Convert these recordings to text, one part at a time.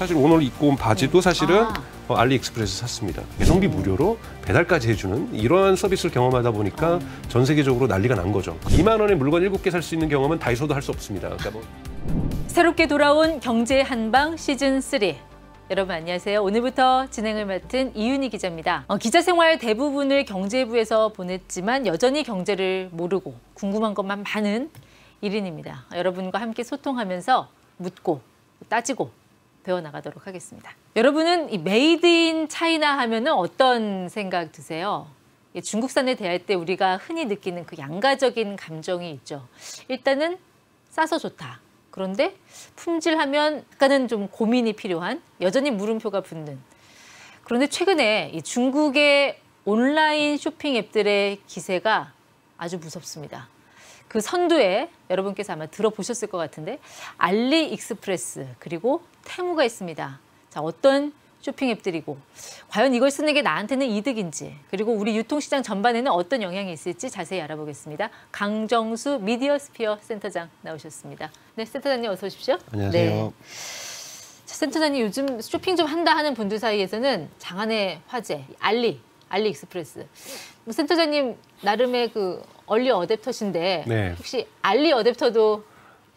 사실 오늘 입고 온 바지도 사실은 알리익스프레스 샀습니다. 배송비 무료로 배달까지 해주는 이러한 서비스를 경험하다 보니까 전 세계적으로 난리가 난 거죠. 2만 원에 물건 7개 살 수 있는 경험은 다이소도 할 수 없습니다. 그러니까 새롭게 돌아온 경제 한방 시즌3. 여러분 안녕하세요. 오늘부터 진행을 맡은 이윤희 기자입니다. 기자 생활 대부분을 경제부에서 보냈지만 여전히 경제를 모르고 궁금한 것만 많은 1인입니다. 여러분과 함께 소통하면서 묻고 따지고 배워나가도록 하겠습니다. 여러분은 이 메이드 인 차이나 하면은 어떤 생각 드세요? 중국산을 대할 때 우리가 흔히 느끼는 그 양가적인 감정이 있죠. 일단은 싸서 좋다. 그런데 품질하면 약간은 좀 고민이 필요한, 여전히 물음표가 붙는. 그런데 최근에 이 중국의 온라인 쇼핑 앱들의 기세가 아주 무섭습니다. 그 선두에 여러분께서 아마 들어보셨을 것 같은데 알리익스프레스 그리고 테무가 있습니다. 자, 어떤 쇼핑 앱들이고 과연 이걸 쓰는 게 나한테는 이득인지, 그리고 우리 유통시장 전반에는 어떤 영향이 있을지 자세히 알아보겠습니다. 강정수 미디어스피어 센터장 나오셨습니다. 네, 센터장님 어서 오십시오. 안녕하세요. 네. 자, 센터장님 요즘 쇼핑 좀 한다 하는 분들 사이에서는 장안의 화제 알리익스프레스. 센터장님 나름의 그 얼리 어댑터신데 네. 혹시 알리 어댑터도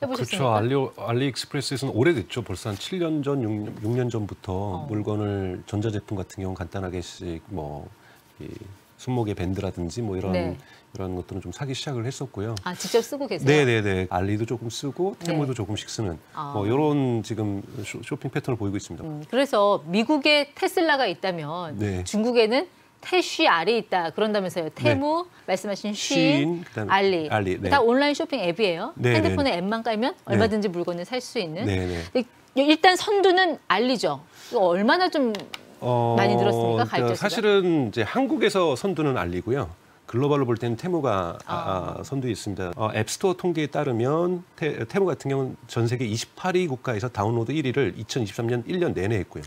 해보셨습니까? 그렇죠. 알리익스프레스에서는 오래됐죠. 벌써 한 7년 전, 6년 전부터 물건을 전자제품 같은 경우는 간단하게씩 이 손목에 밴드라든지 이런 것들은 좀 사기 시작을 했었고요. 아, 직접 쓰고 계세요? 네네네. 알리도 조금 쓰고 테무도 조금씩 쓰는 이런 지금 쇼핑 패턴을 보이고 있습니다. 그래서 미국에 테슬라가 있다면 중국에는 태쉬 알이 있다 그런다면서요. 테무, 말씀하신 쉰, 알리. 네. 다 온라인 쇼핑 앱이에요. 핸드폰에 앱만 깔면 얼마든지 물건을 살 수 있는. 일단 선두는 알리죠. 이거 얼마나 좀 많이 늘었습니까? 가입자 수가? 사실은 이제 한국에서 선두는 알리고요. 글로벌로 볼 때는 테무가 선두에 있습니다. 앱스토어 통계에 따르면 테무 같은 경우는 전 세계 28위 국가에서 다운로드 1위를 2023년 1년 내내 했고요.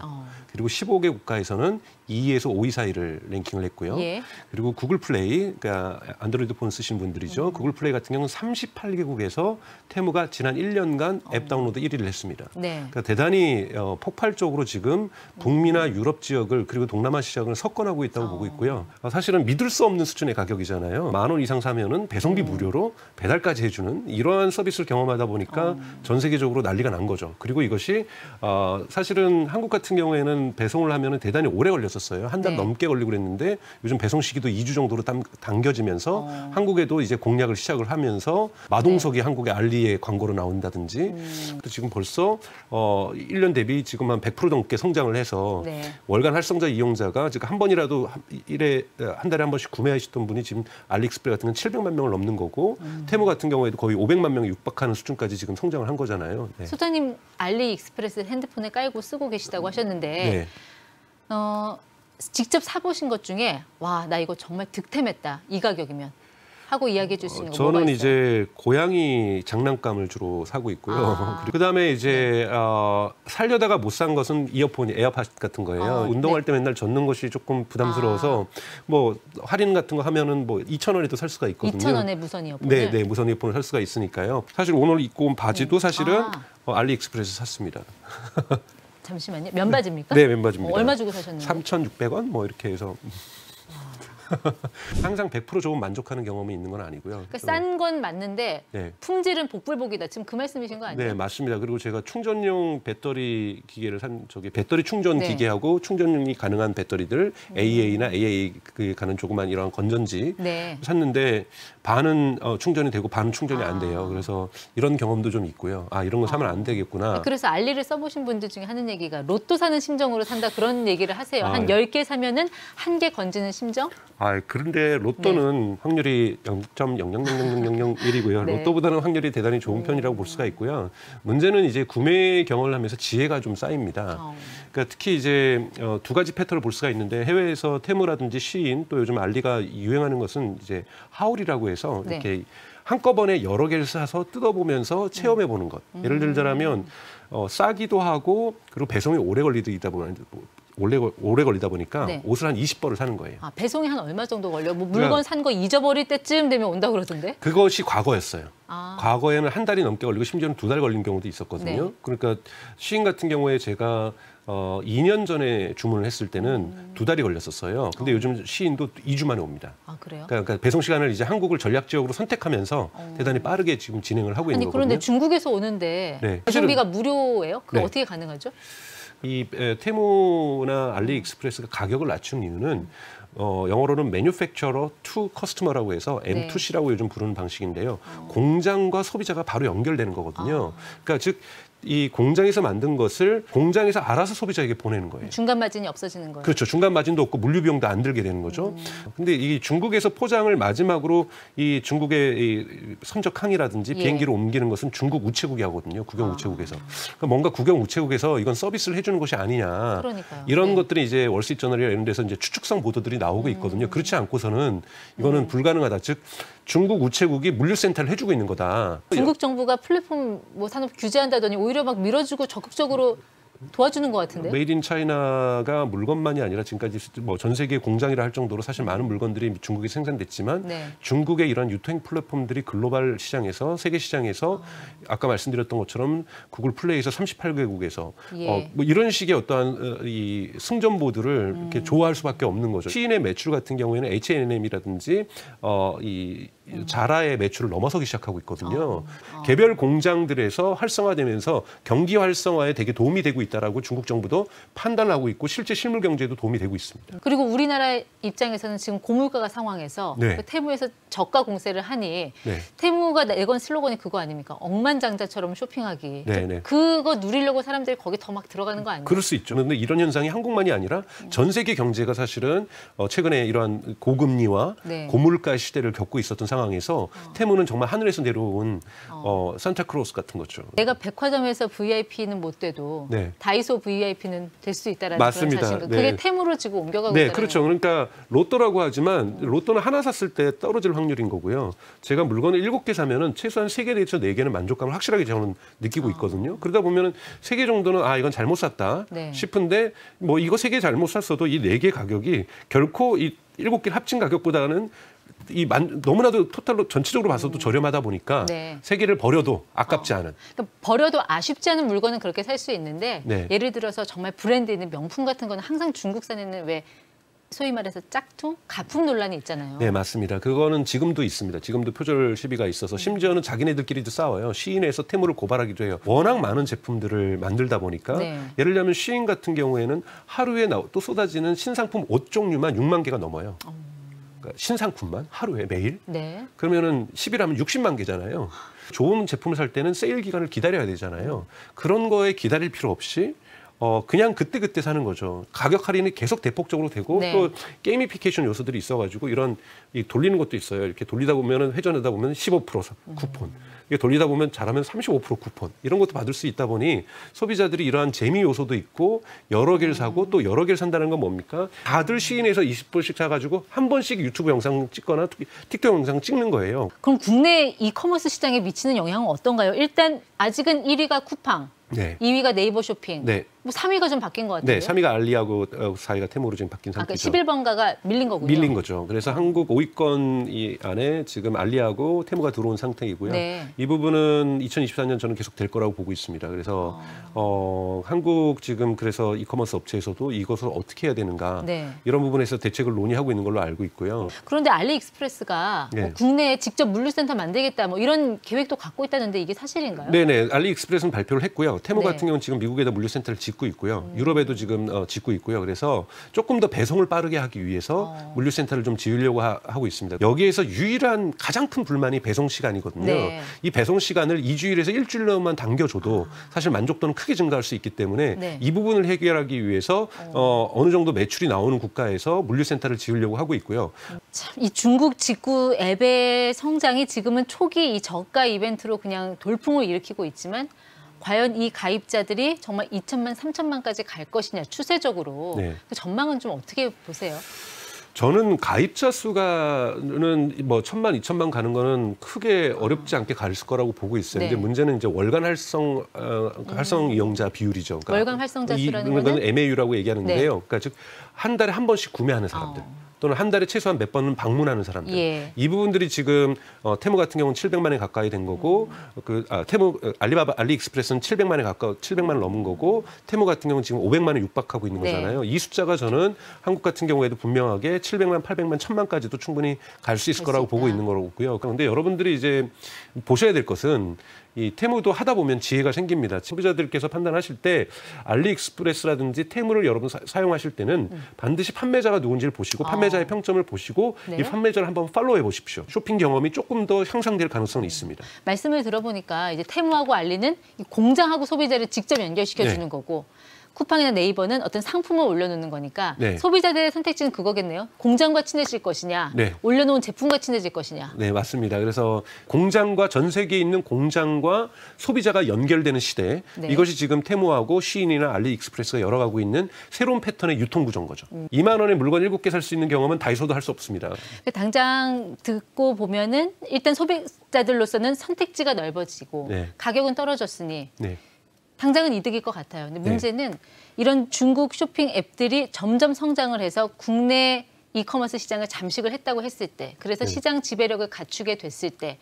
그리고 15개 국가에서는 2위에서 5위 사이를 랭킹을 했고요. 그리고 구글 플레이, 그러니까 안드로이드 폰 쓰신 분들이죠. 구글 플레이 같은 경우는 38개국에서 테무가 지난 1년간 앱 다운로드 1위를 했습니다. 그러니까 대단히 폭발적으로 지금 북미나 유럽 지역을 그리고 동남아 시장을 석권하고 있다고 보고 있고요. 사실은 믿을 수 없는 수준의 가격이잖아요. 10,000원 이상 사면은 배송비 무료로 배달까지 해주는 이러한 서비스를 경험하다 보니까 전 세계적으로 난리가 난 거죠. 그리고 이것이 사실은 한국 같은 경우에는 배송을 하면은 대단히 오래 걸렸었어요. 한 달 넘게 걸리고 그랬는데 요즘 배송 시기도 2주 정도로 당겨지면서 한국에도 이제 공략을 시작을 하면서 마동석이 한국의 알리의 광고로 나온다든지 지금 벌써 1년 대비 지금 한 100% 넘게 성장을 해서 월간 활성화 이용자가 지금 한 번이라도 한 달에 한 번씩 구매하시던 분이 지금 알리익스프레스 같은 건 700만 명을 넘는 거고 테무 같은 경우에도 거의 500만 명이 육박하는 수준까지 지금 성장을 한 거잖아요. 소장님 알리익스프레스 핸드폰에 깔고 쓰고 계시다고 하셨는데 직접 사보신 것 중에 와, 나 이거 정말 득템했다. 이 가격이면 하고 이야기해 줄 수 있는 거 뭐가 있어요? 저는 이제 고양이 장난감을 주로 사고 있고요. 그다음에 이제 살려다가 못 산 것은 이어폰, 에어팟 같은 거예요. 운동할 때 맨날 젖는 것이 조금 부담스러워서 할인 같은 거 하면은 2,000원에도 살 수가 있거든요. 2,000원에 무선 이어폰을? 네, 무선 이어폰을 살 수가 있으니까요. 사실 오늘 입고 온 바지도 사실은 알리익스프레스 샀습니다. 잠시만요. 면바지입니까? 네, 면바지입니다. 얼마 주고 사셨나요? 3,600원 이렇게 해서. 항상 100% 조금 만족하는 경험이 있는 건 아니고요. 그러니까 싼 건 맞는데 품질은 복불복이다. 지금 그 말씀이신 거 아니에요? 네, 맞습니다. 그리고 제가 충전용 배터리 기계를 배터리 충전 기계하고 충전이 가능한 배터리들 AA나 AA 가는 조그만 이런 건전지 샀는데 반은 충전이 되고 반은 충전이 안 돼요. 그래서 이런 경험도 좀 있고요. 이런 거 사면 안 되겠구나. 그래서 알리를 써보신 분들 중에 하는 얘기가 로또 사는 심정으로 산다 그런 얘기를 하세요. 한 10개 사면은 1개 건지는 심정? 그런데 로또는 확률이 0.000001이고요. 로또보다는 확률이 대단히 좋은 편이라고 볼 수가 있고요. 문제는 이제 구매 경험을 하면서 지혜가 좀 쌓입니다. 그러니까 특히 이제 두 가지 패턴을 볼 수가 있는데 해외에서 테무라든지 시인 또 요즘 알리가 유행하는 것은 이제 하울이라고 해서 이렇게 한꺼번에 여러 개를 사서 뜯어보면서 체험해 보는 것. 예를 들자면 싸기도 하고 그리고 배송이 오래 걸리다 보면 오래 걸리다 보니까 네. 옷을 한 20벌을 사는 거예요. 아, 배송이 한 얼마 정도 걸려? 뭐 물건 산 거 잊어버릴 때쯤 되면 온다 그러던데? 그것이 과거였어요. 아. 과거에는 한 달이 넘게 걸리고 심지어는 2달 걸린 경우도 있었거든요. 네. 그러니까 시인 같은 경우에 제가 2년 전에 주문을 했을 때는 2달이 걸렸었어요. 근데 요즘 시인도 2주 만에 옵니다. 아, 그래요? 그러니까 배송 시간을 이제 한국을 전략 지역으로 선택하면서 대단히 빠르게 지금 진행을 하고 있는 아니, 거거든요. 그런데 중국에서 오는데 네. 배송비가 무료예요? 그거 네. 어떻게 가능하죠? 이 테무나 알리익스프레스가 가격을 낮춘 이유는 영어로는 Manufacturer to Customer라고 해서 네. M2C라고 요즘 부르는 방식인데요. 공장과 소비자가 바로 연결되는 거거든요. 그러니까 즉 이 공장에서 만든 것을 공장에서 알아서 소비자에게 보내는 거예요. 중간 마진이 없어지는 거예요. 그렇죠. 중간 마진도 없고 물류 비용도 안 들게 되는 거죠. 근데 이 중국에서 포장을 마지막으로 이 중국의 이 선적 항이라든지 예. 비행기로 옮기는 것은 중국 우체국이 하거든요. 국영 우체국에서. 그러니까 뭔가 국영 우체국에서 이건 서비스를 해주는 것이 아니냐. 그러니까요. 이런 네. 것들이 이제 월스트리트저널이나 이런 데서 이제 추측성 보도들이 나오고 있거든요. 그렇지 않고서는 이거는 불가능하다. 즉 중국 우체국이 물류센터를 해주고 있는 거다. 중국 정부가 플랫폼 뭐 산업 규제한다더니 오히려 막 밀어주고 적극적으로 도와주는 것 같은데요? 메이드 인 차이나가 물건만이 아니라 지금까지 뭐 전 세계 공장이라 할 정도로 사실 많은 물건들이 중국에 생산됐지만 네. 중국의 이런 유통 플랫폼들이 글로벌 시장에서 세계 시장에서 아까 말씀드렸던 것처럼 구글 플레이에서 38개국에서 예. 뭐 이런 식의 어떠한 이 승전보들을 이렇게 좋아할 수밖에 없는 거죠. 시인의 매출 같은 경우에는 H&M이라든지 이 자라의 매출을 넘어서기 시작하고 있거든요. 개별 공장들에서 활성화되면서 경기 활성화에 되게 도움이 되고 있다라고 중국 정부도 판단하고 있고 실제 실물 경제에도 도움이 되고 있습니다. 그리고 우리나라 입장에서는 지금 고물가 상황에서 네. 그 테무에서 저가 공세를 하니 네. 테무가 내건 슬로건이 그거 아닙니까? 억만장자처럼 쇼핑하기. 네, 네. 그거 누리려고 사람들이 거기 더 막 들어가는 거 아니에요? 그럴 수 있죠. 그런데 이런 현상이 한국만이 아니라 전 세계 경제가 사실은 최근에 이러한 고금리와 네. 고물가 시대를 겪고 있었던 상황에서 테무는 정말 하늘에서 내려온 산타크로스 같은 거죠. 내가 백화점에서 VIP는 못 돼도 네. 다이소 VIP는 될 수 있다라는 맞습니다. 그런 자신감. 네. 그게 테무로 지금 옮겨가고 네, 있다는 그렇죠. 그러니까 로또라고 하지만 로또는 하나 샀을 때 떨어질 확률인 거고요. 제가 물건을 7개 사면은 최소한 3개 내에서 4개는 만족감을 확실하게 저는 느끼고 있거든요. 그러다 보면은 3개 정도는 이건 잘못 샀다 네. 싶은데 뭐 이거 3개 잘못 샀어도 이 4개 가격이 결코 이 7개 합친 가격보다는 너무나도 토탈로 전체적으로 봐서도 저렴하다 보니까 네. 3개를 버려도 아깝지 않은. 그러니까 버려도 아쉽지 않은 물건은 그렇게 살 수 있는데 네. 예를 들어서 정말 브랜드 있는 명품 같은 거는 항상 중국산에는 왜 소위 말해서 짝퉁? 가품 논란이 있잖아요. 네, 맞습니다. 그거는 지금도 있습니다. 지금도 표절 시비가 있어서 심지어는 자기네들끼리도 싸워요. 시인에서 테무를 고발하기도 해요. 워낙 많은 제품들을 만들다 보니까 네. 예를 들면 시인 같은 경우에는 하루에 또 쏟아지는 신상품 옷 종류만 6만 개가 넘어요. 그러니까 신상품만 하루에 매일. 네. 그러면은 10일하면 60만 개잖아요. 좋은 제품을 살 때는 세일 기간을 기다려야 되잖아요. 그런 거에 기다릴 필요 없이 그냥 그때그때 사는 거죠. 가격 할인이 계속 대폭적으로 되고 네. 또 게이미피케이션 요소들이 있어가지고 이런 돌리는 것도 있어요. 이렇게 돌리다 보면 회전하다 보면 15% 쿠폰. 이게 돌리다 보면 잘하면 35% 쿠폰. 이런 것도 받을 수 있다 보니 소비자들이 이러한 재미 요소도 있고 여러 개를 사고 또 여러 개를 산다는 건 뭡니까? 다들 시인에서 20불씩 사가지고 한 번씩 유튜브 영상 찍거나 틱톡 영상 찍는 거예요. 그럼 국내 이커머스 시장에 미치는 영향은 어떤가요? 일단 아직은 1위가 쿠팡, 네. 2위가 네이버 쇼핑, 네. 뭐 3위가 좀 바뀐 것 같아요. 네, 3위가 알리하고 4위가 테무로 지금 바뀐 아까 상태죠. 11번가가 밀린 거군요. 밀린 거죠. 그래서 한국 5위권 이 안에 지금 알리하고 테무가 들어온 상태이고요. 네. 이 부분은 2024년 저는 계속 될 거라고 보고 있습니다. 그래서 한국 지금 그래서 이커머스 업체에서도 이것을 어떻게 해야 되는가 네. 이런 부분에서 대책을 논의하고 있는 걸로 알고 있고요. 그런데 알리익스프레스가 네. 뭐 국내에 직접 물류센터 만들겠다 뭐 이런 계획도 갖고 있다는데 이게 사실인가요? 네네, 알리익스프레스는 발표를 했고요. 테무 네. 같은 경우는 지금 미국에다 물류센터를 짓고 있고요. 유럽에도 지금 짓고 있고요. 그래서 조금 더 배송을 빠르게 하기 위해서 물류센터를 좀 지으려고 하고 있습니다. 여기에서 유일한 가장 큰 불만이 배송 시간이거든요. 네. 이 배송 시간을 2주일에서 일주일로만 당겨줘도 사실 만족도는 크게 증가할 수 있기 때문에 네. 이 부분을 해결하기 위해서 어느 정도 매출이 나오는 국가에서 물류센터를 지으려고 하고 있고요. 참, 이 중국 직구 앱의 성장이 지금은 초기 이 저가 이벤트로 그냥 돌풍을 일으키고 있지만 과연 이 가입자들이 정말 2천만, 3천만까지 갈 것이냐 추세적으로 네. 그 전망은 좀 어떻게 보세요? 저는 가입자 수가는 뭐 1,000만, 2,000만 가는 거는 크게 어렵지 않게 갈 거라고 보고 있어요. 네. 근데 문제는 이제 월간 활성 이용자 비율이죠. 그러니까 월간 활성자 수라는 거는 MAU라고 얘기하는데요. 네. 그러니까 즉 한 달에 한 번씩 구매하는 사람들. 또는 한 달에 최소한 몇 번은 방문하는 사람들. 예. 이 부분들이 지금 테무 같은 경우는 700만에 가까이 된 거고 테무 알리익스프레스는 700만을 넘은 거고 테무 같은 경우는 지금 500만에 육박하고 있는 네. 거잖아요. 이 숫자가 저는 한국 같은 경우에도 분명하게 700만, 800만, 1000만까지도 충분히 갈 수 있을 거라고 보고 있는 거고요. 그런데 여러분들이 이제 보셔야 될 것은 이 테무도 하다 보면 지혜가 생깁니다. 소비자들께서 판단하실 때 알리익스프레스라든지 테무를 여러분 사용하실 때는 반드시 판매자가 누군지를 보시고 판매자의 평점을 보시고 네. 이 판매자를 한번 팔로우해 보십시오. 쇼핑 경험이 조금 더 향상될 가능성이 있습니다. 말씀을 들어보니까 이제 테무하고 알리는 이 공장하고 소비자를 직접 연결시켜 주는 네. 거고 쿠팡이나 네이버는 어떤 상품을 올려놓는 거니까 네. 소비자들의 선택지는 그거겠네요. 공장과 친해질 것이냐, 네. 올려놓은 제품과 친해질 것이냐. 네, 맞습니다. 그래서 공장과 전 세계에 있는 공장과 소비자가 연결되는 시대. 네. 이것이 지금 테무하고 시인이나 알리익스프레스가 열어가고 있는 새로운 패턴의 유통 구조인 거죠. 2만 원에 물건 7개 살 수 있는 경험은 다이소도 할 수 없습니다. 당장 듣고 보면은 일단 소비자들로서는 선택지가 넓어지고 네. 가격은 떨어졌으니 네. 당장은 이득일 것 같아요. 근데 문제는 이런 중국 쇼핑 앱들이 점점 성장을 해서 국내 이커머스 시장을 잠식을 했다고 했을 때, 그래서 시장 지배력을 갖추게 됐을 때,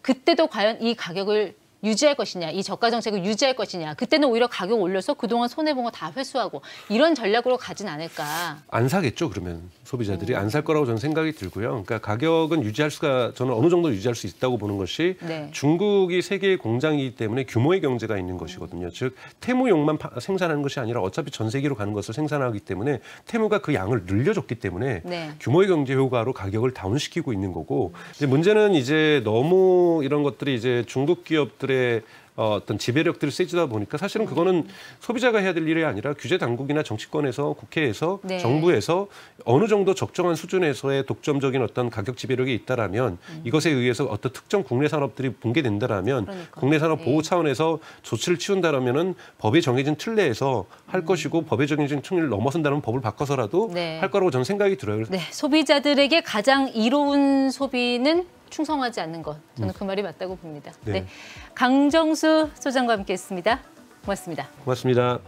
그때도 과연 이 가격을 유지할 것이냐, 이 저가 정책을 유지할 것이냐, 그때는 오히려 가격 올려서 그동안 손해본 거 다 회수하고 이런 전략으로 가진 않을까. 안 사겠죠, 그러면 소비자들이 안 살 거라고 저는 생각이 들고요. 그러니까 가격은 저는 어느 정도 유지할 수 있다고 보는 것이 네. 중국이 세계의 공장이기 때문에 규모의 경제가 있는 것이거든요. 즉 테무용만 생산하는 것이 아니라 어차피 전 세계로 가는 것을 생산하기 때문에 테무가 그 양을 늘려줬기 때문에 네. 규모의 경제 효과로 가격을 다운시키고 있는 거고, 이제 문제는 이제 너무 이런 것들이 이제 중국 기업들의 어떤 지배력들을 세지다 보니까 사실은 그거는 소비자가 해야 될 일이 아니라 규제 당국이나 정치권에서 국회에서 네. 정부에서 어느 정도 적정한 수준에서의 독점적인 어떤 가격 지배력이 있다라면 이것에 의해서 어떤 특정 국내 산업들이 붕괴된다라면 그러니까. 국내 산업 보호 네. 차원에서 조치를 취한다라면은 법에 정해진 틀 내에서 할 것이고 법에 정해진 틀을 넘어선다면 법을 바꿔서라도 네. 할 거라고 저는 생각이 들어요. 네, 소비자들에게 가장 이로운 소비는 충성하지 않는 것. 저는 그 말이 맞다고 봅니다. 네. 네. 강정수 소장과 함께했습니다. 고맙습니다. 고맙습니다.